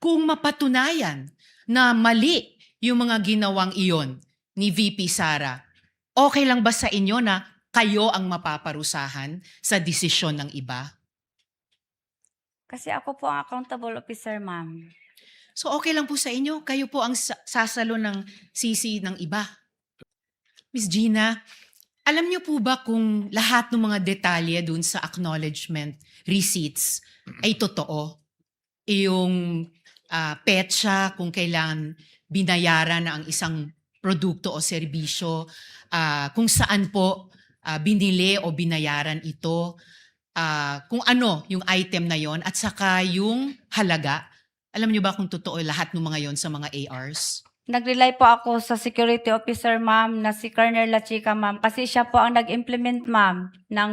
Kung mapatunayan na mali yung mga ginawang iyon ni VP Sara, okay lang ba sa inyo na kayo ang mapaparusahan sa desisyon ng iba? Kasi ako po ang accountable officer, ma'am. So okay lang po sa inyo, kayo po ang sasalo ng sisi ng iba. Miss Gina, alam niyo po ba kung lahat ng mga detalye dun sa acknowledgement receipts ay totoo? Yung petsa kung kailan binayaran na ang isang produkto o serbisyo, kung saan po binili o binayaran ito, kung ano yung item na yon at saka yung halaga. Alam niyo ba kung totoo lahat ng mga yon sa mga ARs? Nag-rely po ako sa security officer, ma'am, na si Colonel La Chica, ma'am, kasi siya po ang nag-implement, ma'am, ng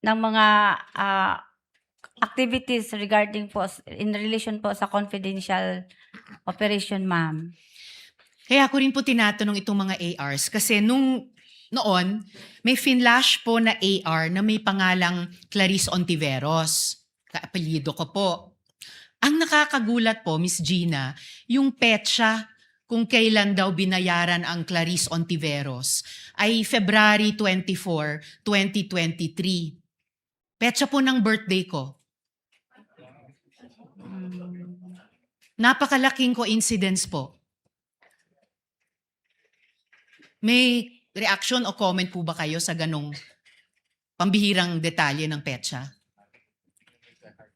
mga activities regarding po in relation po sa confidential operation, ma'am. Kaya ako rin po tinatanong itong mga ARs kasi noon, may finlash po na AR na may pangalang Clarice Ontiveros. Kaapelyido ko po. Ang nakakagulat po, Miss Gina, yung petsa kung kailan daw binayaran ang Clarice Ontiveros ay February 24, 2023. Petsa po ng birthday ko. Napakalaking coincidence po. May reaction o comment po ba kayo sa ganong pambihirang detalye ng petsa?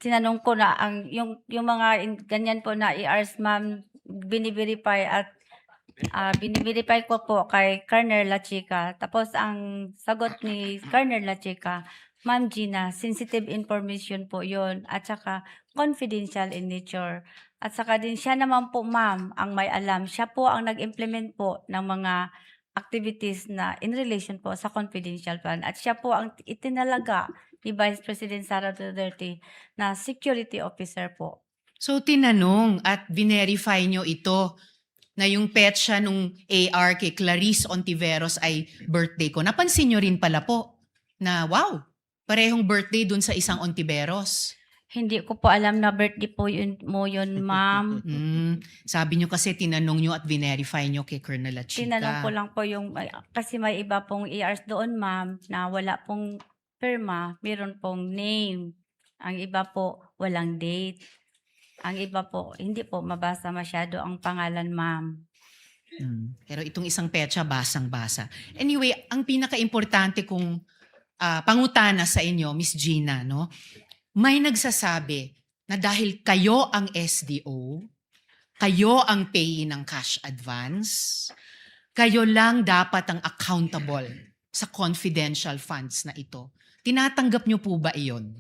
Tinanong ko na yung mga ganyan po na ERs, ma'am, bini-verify at bini-verify ko po kay Colonel La Chica. Tapos ang sagot ni Colonel La Chica, Ma'am Gina, sensitive information po yon at saka confidential in nature. At saka din siya naman po, ma'am, ang may alam. Siya po ang nag-implement po ng mga activities na in relation po sa confidential plan. At siya po ang itinalaga ni Vice President Sara Duterte na security officer po. So tinanong at verify nyo ito na yung petsa nung AR kay Clarice Ontiveros ay birthday ko. Napansin nyo rin pala po na wow, parehong birthday dun sa isang Ontiveros. Hindi ko po alam na birthday po mo yun, ma'am. Sabi nyo kasi tinanong nyo at verify nyo kay Colonel La Chica. Tinanong ko lang po kasi may iba pong ERs doon, ma'am, na wala pong firma, meron pong name. Ang iba po, walang date. Ang iba po, hindi po mabasa masyado ang pangalan, ma'am. Pero itong isang petsa, basang-basa. Anyway, ang pinaka-importante kong pangutana sa inyo, Miss Gina, no? May nagsasabi na dahil kayo ang SDO, kayo ang payee ng cash advance, kayo lang dapat ang accountable sa confidential funds na ito. Tinatanggap niyo po ba iyon?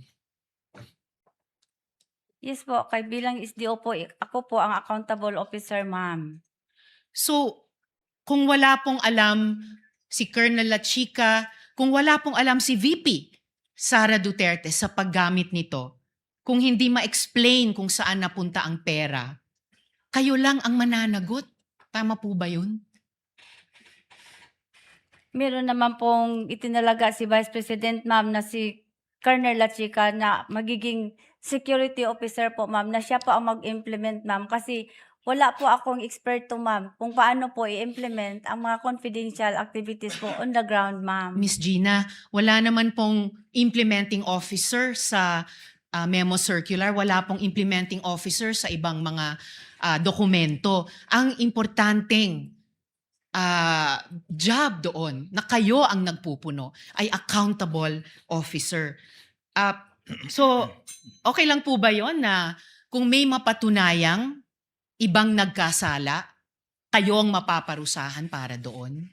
Yes po, kay bilang SDO po, ako po ang accountable officer, ma'am. So, kung wala pong alam si Colonel La Chica, kung wala pong alam si VP Sara Duterte sa paggamit nito, kung hindi ma-explain kung saan napunta ang pera, kayo lang ang mananagot. Tama po ba yun? Meron naman pong itinalaga si Vice President, ma'am, na si Colonel La Chica na magiging security officer po, ma'am, na siya po ang mag-implement, ma'am, kasi wala po akong eksperto, ma'am, kung paano po i-implement ang mga confidential activities po on the ground, ma'am. Miss Gina, wala naman pong implementing officer sa memo circular, wala pong implementing officer sa ibang mga dokumento. Ang importanteng job doon na kayo ang nagpupuno ay accountable officer. So, okay lang po ba yon na kung may mapatunayang ibang nagkasala, kayo ang mapaparusahan para doon?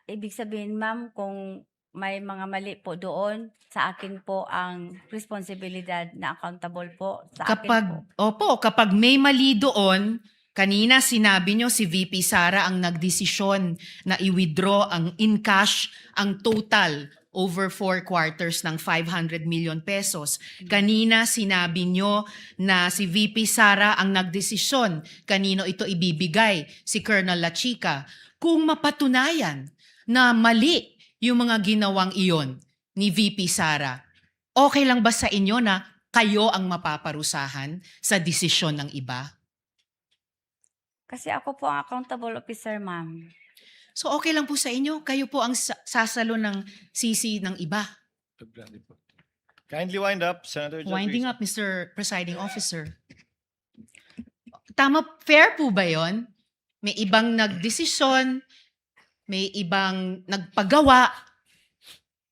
Ibig sabihin, ma'am, kung may mga mali po doon, sa akin po ang responsibilidad na accountable po sa akin po. Kapag may mali doon, kanina sinabi nyo si VP Sara ang nagdesisyon na i-withdraw ang in cash ang total over 4 quarters ng 500 million pesos. Kanina sinabi nyo na si VP Sara ang nagdesisyon kanino ito ibibigay, si Colonel La Chica. Kung mapatunayan na mali yung mga ginawang iyon ni VP Sara, okay lang ba sa inyo na kayo ang mapaparusahan sa desisyon ng iba? Kasi ako po ang accountable officer, ma'am. So okay lang po sa inyo, kayo po ang sasalo ng sisi ng iba. Kindly wind up, Senator Judge Winding Risa. up, Mr. Presiding Officer. Tama, fair po ba yon? May ibang nagdesisyon, may ibang nagpagawa,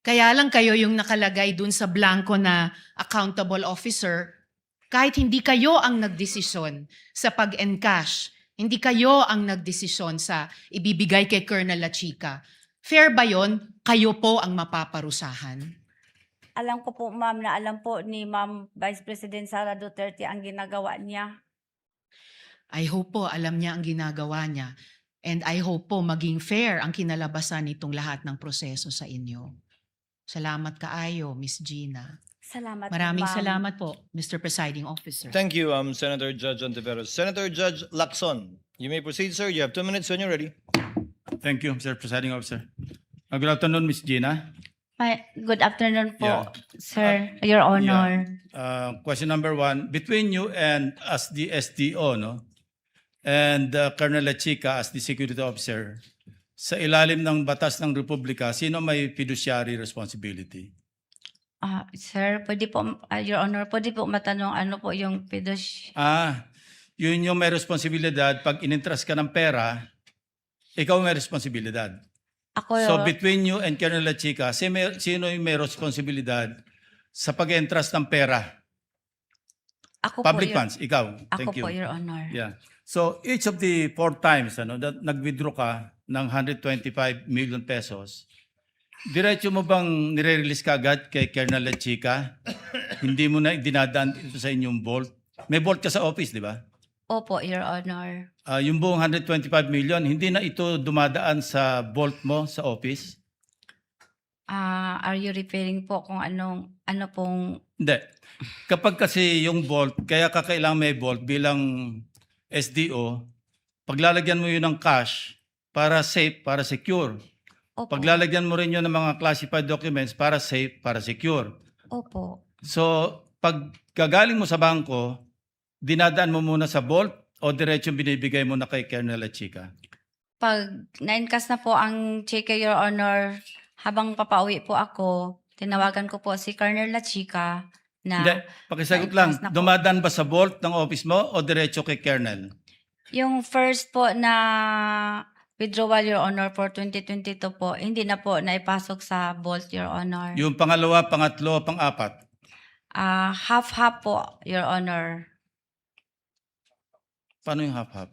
kaya lang kayo yung nakalagay dun sa blanco na accountable officer, kahit hindi kayo ang nagdesisyon sa pag-encash, hindi kayo ang nagdesisyon sa ibibigay kay Colonel La Chica. Fair ba yon? Kayo po ang mapaparusahan. Alam ko po, ma'am, na alam po ni Ma'am Vice President Sara Duterte ang ginagawa niya. I hope po alam niya ang ginagawa niya. And I hope po maging fair ang kinalabasan nitong lahat ng proseso sa inyo. Salamat kaayo, Miss Gina. Salamat po, Maraming ma'am. salamat po, Mr. Presiding Officer. Thank you, Senator Judge Ontiveros. Senator Judge Lacson, you may proceed, sir. You have 2 minutes when you're ready. Thank you, Mr. Presiding Officer. Good afternoon, Ms. Gina. Good afternoon po, Yeah. sir, Your Honor. Question number 1, between you and as the SDO, no, and Colonel La Chica as the security officer, sa ilalim ng batas ng Republika, sino may fiduciary responsibility? Sir, pwede po, Your Honor, pwede po matanong ano po yung Yun yung may responsibilidad. Pag inintras ka ng pera, ikaw may responsibilidad. Ako, So between you and Colonel La Chica, sino yung may responsibilidad sa pag-entras ng pera? ako Public po, funds, ikaw. Ako Thank you. po, Your Honor. Yeah. So each of the 4 times that nag-withdraw ka ng 125 million pesos, diretso mo bang nire-release ka agad kay Colonel La Chica? Hindi mo na dinadaan ito sa inyong vault? May vault ka sa office, di ba? Opo, Your Honor. Yung buong 125 million, hindi na ito dumadaan sa vault mo sa office? Are you referring po kung ano pong Hindi. Kapag kasi yung vault, kaya kakailangan may vault bilang SDO, paglalagyan mo yun ng cash para safe, para secure. Opo. Paglalagyan mo rin yun ng mga classified documents para safe, para secure. Opo. So, pag gagaling mo sa bangko, dinadaan mo muna sa vault o diretso binibigay mo na kay Colonel La Chica? Pag na-encash na po ang cheque, Your Honor, habang papauwi po ako, tinawagan ko po si Colonel La Chica na Hindi, pakisagot lang. na-encash na po. Dumadaan ba sa vault ng office mo o diretso kay Colonel? Yung first po na withdrawal, Your Honor, for 2022 po, hindi na po naipasok sa vault, Your Honor. Yung pangalawa, pangatlo, pang-apat? Half-half po, Your Honor. Paano yung half-half?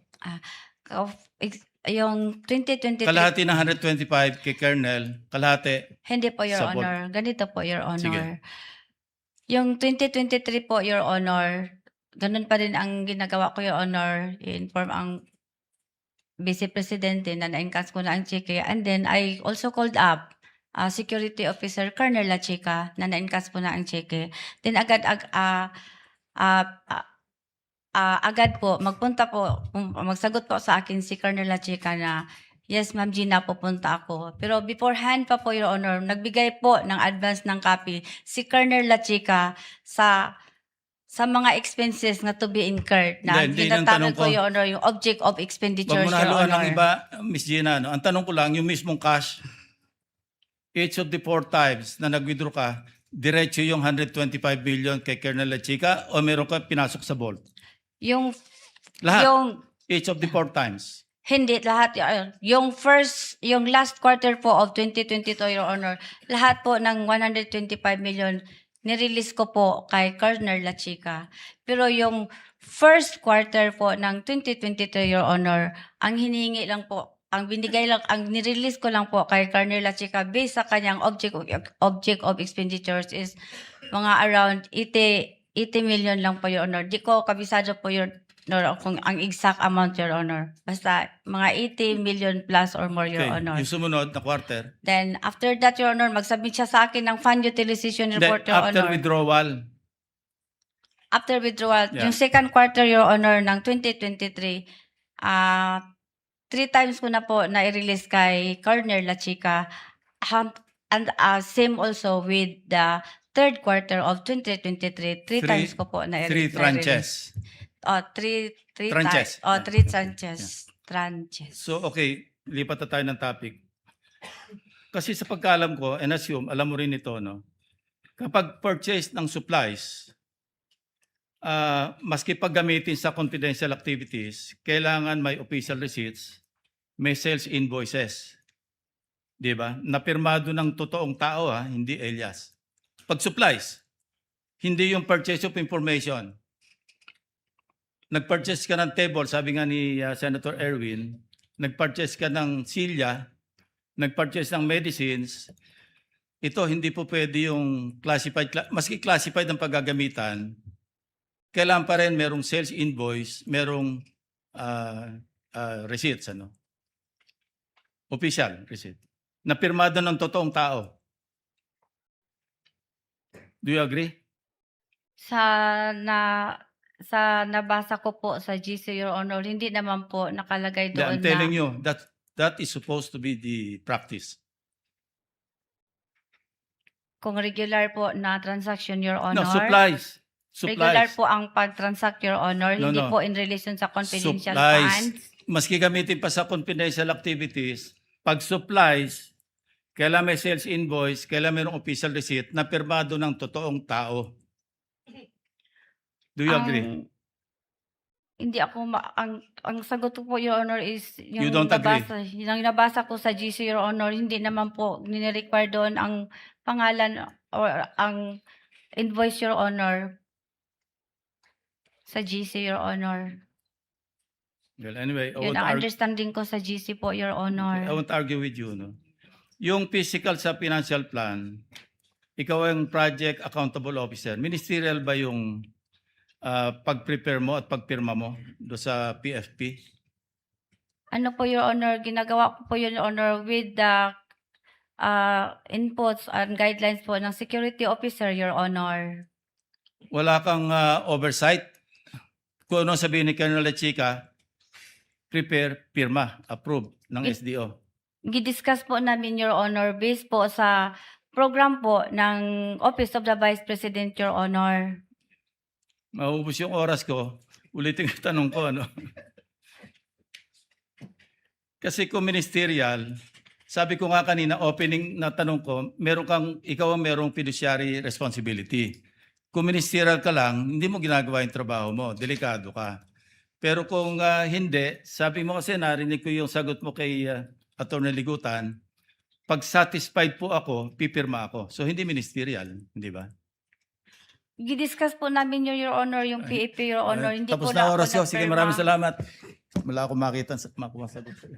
Yung 2023, Kalahati ng 125 kay Colonel, kalahati. hindi po, Your sa vault. Honor. Ganito po, Your Honor. Sige. Yung 2023 po, Your Honor, ganun pa rin ang ginagawa ko, Your Honor. I-inform ang Vice Presidente na na-encash ko na ang cheque. And then, I also called up Security Officer Colonel La Chica na na-encash po na ang cheque. Then, agad po, magsagot po sa akin si Colonel La Chica na, yes, Ma'am Gina, pupunta ako. Pero beforehand pa po, Your Honor, nagbigay po ng advance ng copy si Colonel La Chica sa mga expenses na to be incurred na Hindi ang tanong ginatawag ko, ko. Your Honor, yung object of expenditures, Huwag mo na Your haluan Honor. ng iba, Miss Gina. No? Ang tanong ko lang, yung mismong cash, each of the 4 times na nag-withdraw ka, diretso yung 125 million kay Colonel La Chica o meron ka pinasok sa vault? Yung, Lahat. yung, Each of the 4 times. hindi, lahat, yung last quarter po of 2022, Your Honor, lahat po ng 125 million, nirelease ko po kay Colonel La Chica. Pero yung first quarter po ng 2023, Your Honor, ang hinihingi lang po, ang nirelease ko lang po kay Colonel La Chica based sa kanyang object of expenditures is mga around 80 million lang po, Your Honor. Di ko kabisado po, Your Honor, kung ang exact amount, Your Honor. Basta mga 80 million plus or more, Your Okay. Honor. Yung sumunod na quarter. Then, after that, Your Honor, mag-submit siya sa akin ng fund utilization Hindi, report, Your after Honor. withdrawal. After withdrawal, Yeah. yung second quarter, Your Honor, ng 2023, 3 times ko na po na-release kay Colonel La Chica. And same also with the third quarter of 2023, three Three- times ko po na Three tranches. Three Tranches. three tranches. Tranches. So, okay, lipat na tayo ng topic. Kasi sa pagkaalam ko, and assume, alam mo rin ito, no? Kapag purchase ng supplies, maski paggamitin sa confidential activities, kailangan may official receipts, may sales invoices. Di ba? Napirmado ng totoong tao, hindi alias. Pag supplies, hindi yung purchase of information. Nag-purchase ka ng table, sabi nga ni Senator Erwin, nag-purchase ka ng silya, nag-purchase ng medicines, ito hindi po pwede yung classified, maski classified ang paggagamitan, kailangan pa rin merong sales invoice, merong receipts, official receipt, na pirmado ng totoong tao. Do you agree? Sa nabasa ko po sa GC, Your Honor, hindi naman po nakalagay Yeah, doon I'm telling na you, that is supposed to be the practice. kung regular po na transaction, Your Honor. No, supplies. Regular Supplies. po ang pag-transact, Your Honor, No, hindi no. po in relation sa confidential Supplies. funds. Maski gamitin pa sa confidential activities, pag supplies, kailangan may sales invoice, kailangan mayroong official receipt na pirmado ng totoong tao. Do you agree? Hindi ako ang sagot ko po, Your Honor, is You don't agree? yung nabasa ko sa GC, Your Honor, hindi naman po nire-require doon ang pangalan or ang invoice, Your Honor, sa GC, Your Honor. Well, anyway, Yun ang understanding ko sa GC po, Your Honor. I won't argue with you. No? Yung physical sa financial plan, ikaw ang project accountable officer. Ministerial ba yung pag-prepare mo at pagpirma mo do sa PFP? Ano po, Your Honor, ginagawa ko po, Your Honor, with the inputs and guidelines po ng security officer, Your Honor. Wala kang oversight? Kung ano sabihin ni Colonel Chica, prepare, pirma, approve ng SDO. Gidiscuss po namin, Your Honor, based po sa program po ng Office of the Vice President, Your Honor. Maubos yung oras ko, ulitin ko tanong ko, Kasi kung ministerial, sabi ko nga kanina, opening na tanong ko, ikaw ang merong fiduciary responsibility. Kung ministerial ka lang, hindi mo ginagawa yung trabaho mo, delikado ka. Pero kung hindi, sabi mo kasi narinig ko yung sagot mo kay Atty. Ligutan, pag satisfied po ako, pipirma ako. So hindi ministerial, hindi ba? Gidiscuss po namin, Your Honor, yung PAP, Your Honor. Hindi Tapos po na ako oras yun. Sige, nagpirma. maraming salamat. Wala akong makita masagot sa'yo.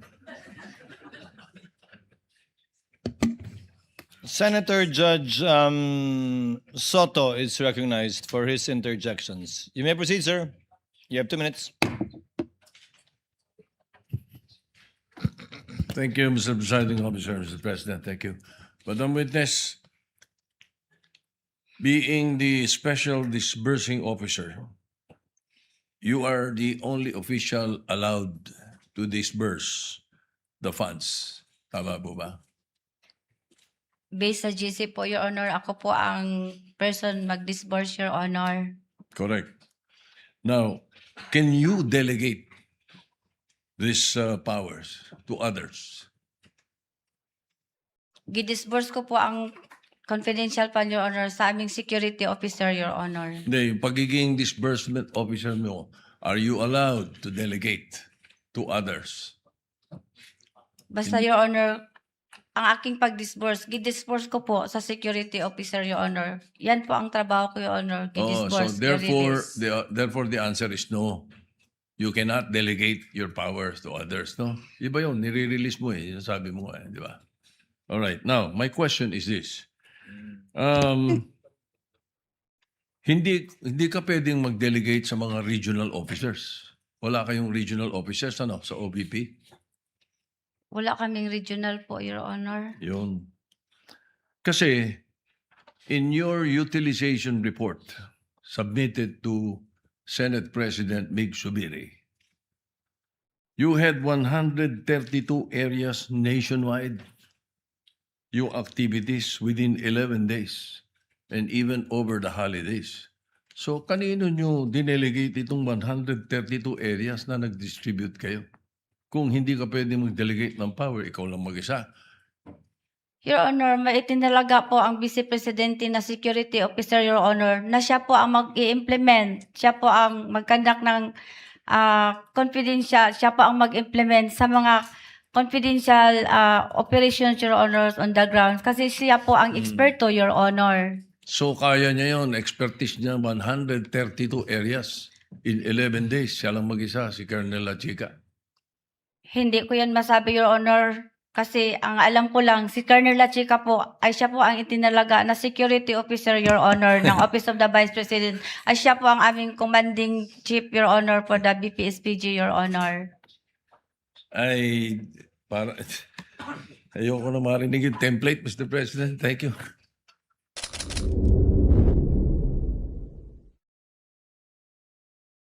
Senator Judge Soto is recognized for his interjections. You may proceed, sir. You have 2 minutes. Thank you, Mr. Presiding Officer, Mr. President. Thank you. Madam Witness, being the Special Disbursing Officer, you are the only official allowed to disburse the funds. Tama po ba? Based sa GC po, Your Honor, ako po ang person mag-disburse, Your Honor. Correct. Now, can you delegate these powers to others? Gidisburse ko po ang confidential fund, Your Honor, sa aming security officer, Your Honor. Hindi, yung pagiging disbursement officer mo, are you allowed to delegate to others? Basta, Your Honor, ang aking pag-disburse, gidisburse ko po sa security officer, Your Honor. Yan po ang trabaho ko, Your Honor. Oh, Gidisburse, so therefore, i-release. therefore the answer is no. You cannot delegate your powers to others, no? Iba yun, nire-release mo eh, sabi mo di ba? All right, now, my question is this. Hindi ka pwedeng mag-delegate sa mga regional officers. Wala kayong regional officers, sa OBP? Wala kaming regional po, Your Honor. Yun. Kasi, in your utilization report submitted to Senate President Mig Subiri, you had 132 areas nationwide, yung activities within 11 days. and even over the holidays. So kanino nyo dinelegate itong 132 areas na nag-distribute kayo? Kung hindi ka pwede mag-delegate ng power, ikaw lang mag-isa. Your Honor, maitinalaga po ang Vice Presidente na Security Officer, Your Honor, na siya po ang mag-i-implement, siya po ang mag-conduct ng confidential, siya po ang mag-implement sa mga confidential operations, Your Honor, on the ground. Kasi siya po ang eksperto, Your Honor. So kaya niya yon, expertise niya 132 areas in 11 days. Siya lang mag-isa, si Colonel La Chica. Hindi ko yan masabi, Your Honor. Kasi ang alam ko lang, si Colonel La Chica po, ay siya po ang itinalaga na Security Officer, Your Honor, ng Office of the Vice President. Ay siya po ang aming Commanding Chief, Your Honor, for the BPSPG, Your Honor. Ay, para, ayoko na marinig yung template, Mr. President. Thank you.